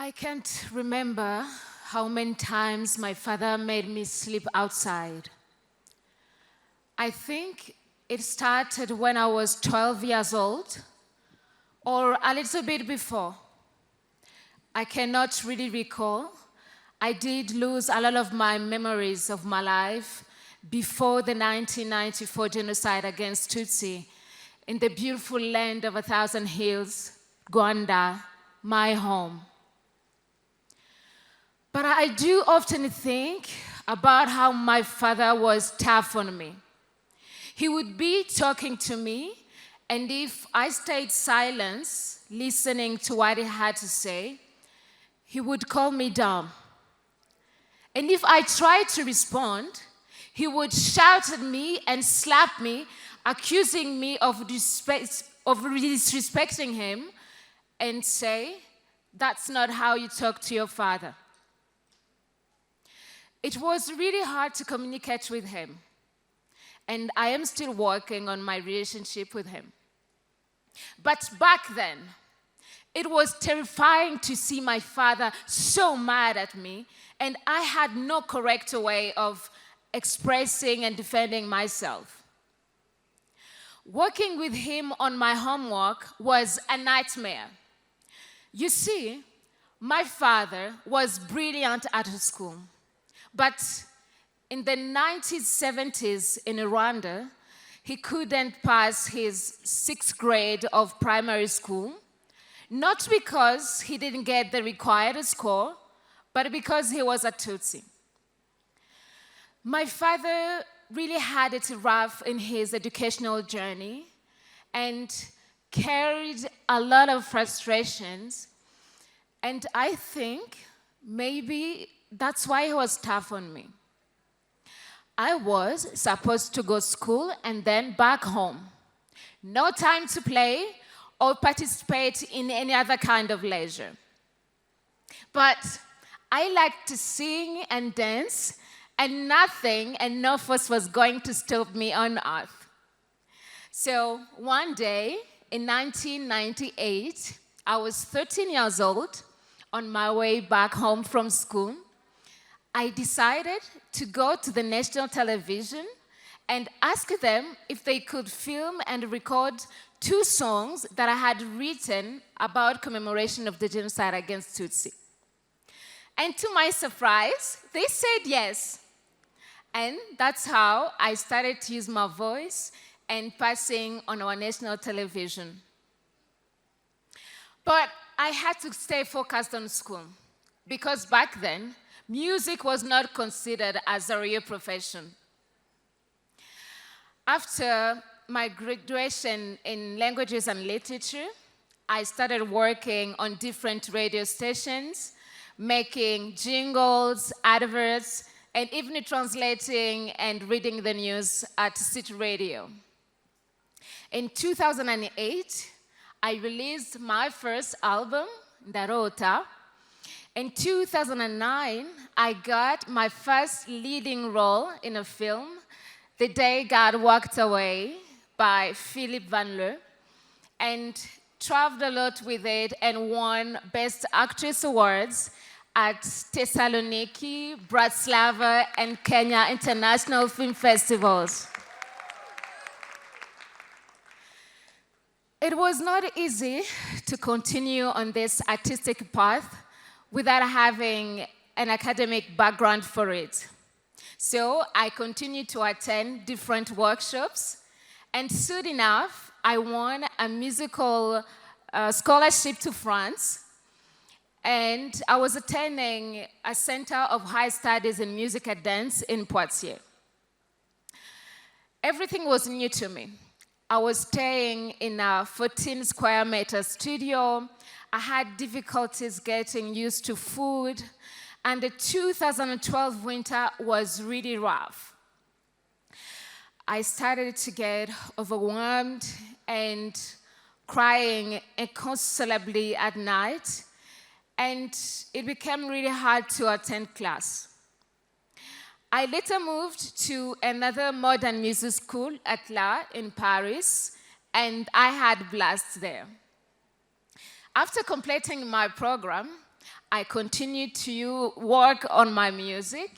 I can't remember how many times my father made me sleep outside. I think it started when I was 12 years old, or a little bit before. I cannot really recall. I did lose a lot of my memories of my life before the 1994 genocide against Tutsi in the beautiful land of 1,000 hills, Rwanda, my home. But I do often think about how my father was tough on me. He would be talking to me, and if I stayed silent, listening to what he had to say, he would call me dumb. And if I tried to respond, he would shout at me and slap me, accusing me of disrespecting him, and say, "That's not how you talk to your father." It was really hard to communicate with him, and I am still working on my relationship with him. But back then, it was terrifying to see my father so mad at me, and I had no correct way of expressing and defending myself. Working with him on my homework was a nightmare. You see, my father was brilliant at school, but in the 1970s in Rwanda, he couldn't pass his 6th grade of primary school, not because he didn't get the required score, but because he was a Tutsi. My father really had it rough in his educational journey and carried a lot of frustrations, and I think maybe that's why he was tough on me. I was supposed to go to school and then back home. No time to play or participate in any other kind of leisure. But I liked to sing and dance, and nothing and no force was going to stop me on earth. So one day in 1998, I was 13 years old, on my way back home from school. I decided to go to the national television and ask them if they could film and record 2 songs that I had written about commemoration of the genocide against Tutsi. And to my surprise, they said yes. And that's how I started to use my voice and passing on our national television. But I had to stay focused on school, because back then, music was not considered as a real profession. After my graduation in languages and literature, I started working on different radio stations, making jingles, adverts, and even translating and reading the news at City Radio. In 2008, I released my first album, Ndarota. In 2009, I got my first leading role in a film, The Day God Walked Away, by Philip Van Loo, and traveled a lot with it and won Best Actress Awards at Thessaloniki, Bratislava, and Kenya International Film Festivals. It was not easy to continue on this artistic path without having an academic background for it. So I continued to attend different workshops, and soon enough, I won a musical scholarship to France, and I was attending a Center of High Studies in Music and Dance in Poitiers. Everything was new to me. I was staying in a 14 square meter studio. I had difficulties getting used to food, and the 2012 winter was really rough. I started to get overwhelmed and crying inconsolably at night, and it became really hard to attend class. I later moved to another modern music school at La in Paris, and I had blast there. After completing my program, I continue to work on my music,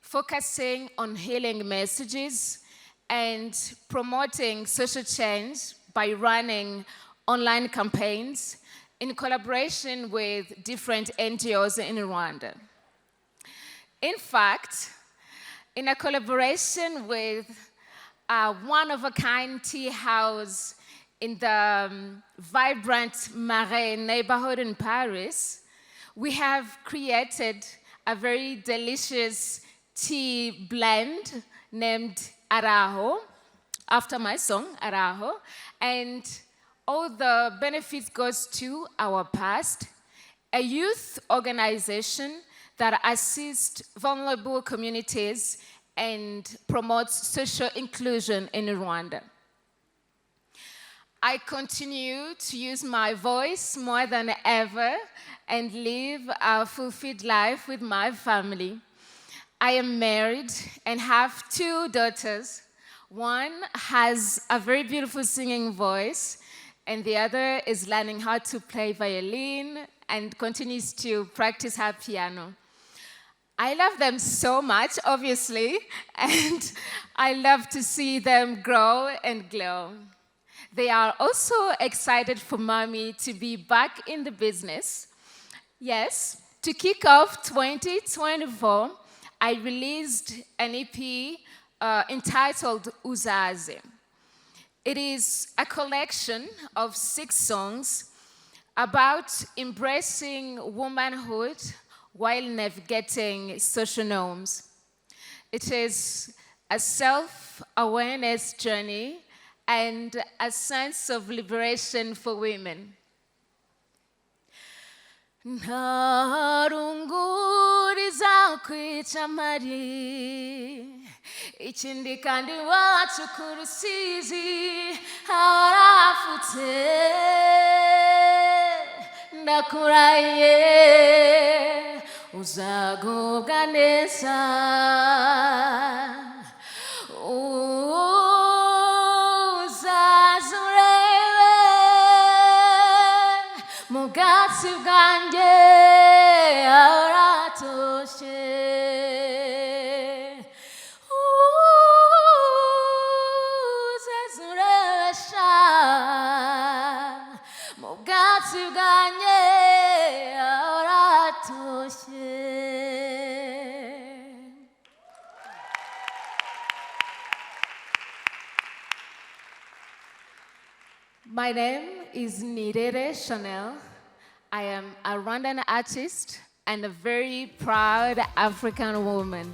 focusing on healing messages and promoting social change by running online campaigns in collaboration with different NGOs in Rwanda. In fact, in a collaboration with a one-of-a-kind tea house in the vibrant Marais neighborhood in Paris, we have created a very delicious tea blend named Araho, after my song, Araho, and all the benefits goes to our past, a youth organization that assists vulnerable communities and promotes social inclusion in Rwanda. I continue to use my voice more than ever and live a fulfilled life with my family. I am married and have 2 daughters. One has a very beautiful singing voice, and the other is learning how to play violin and continues to practice her piano. I love them so much, obviously, and I love to see them grow and glow. They are also excited for mommy to be back in the business. Yes, to kick off 2024, I released an EP entitled Uzaze. It is a collection of 6 songs about embracing womanhood while navigating social norms. It is a self-awareness journey and a sense of liberation for women. Ntarunguriza kwica mari ikindi kandi wacu ku rusizi harafutse ndakurahiye uzagubwa neza uzaza urebe mu bwatsi bwanjye haratoshye uzaza urebe sha mu bwatsi bwanjye haratoshye. My name is Nirere Shanel. I am a Rwandan artist and a very proud African woman.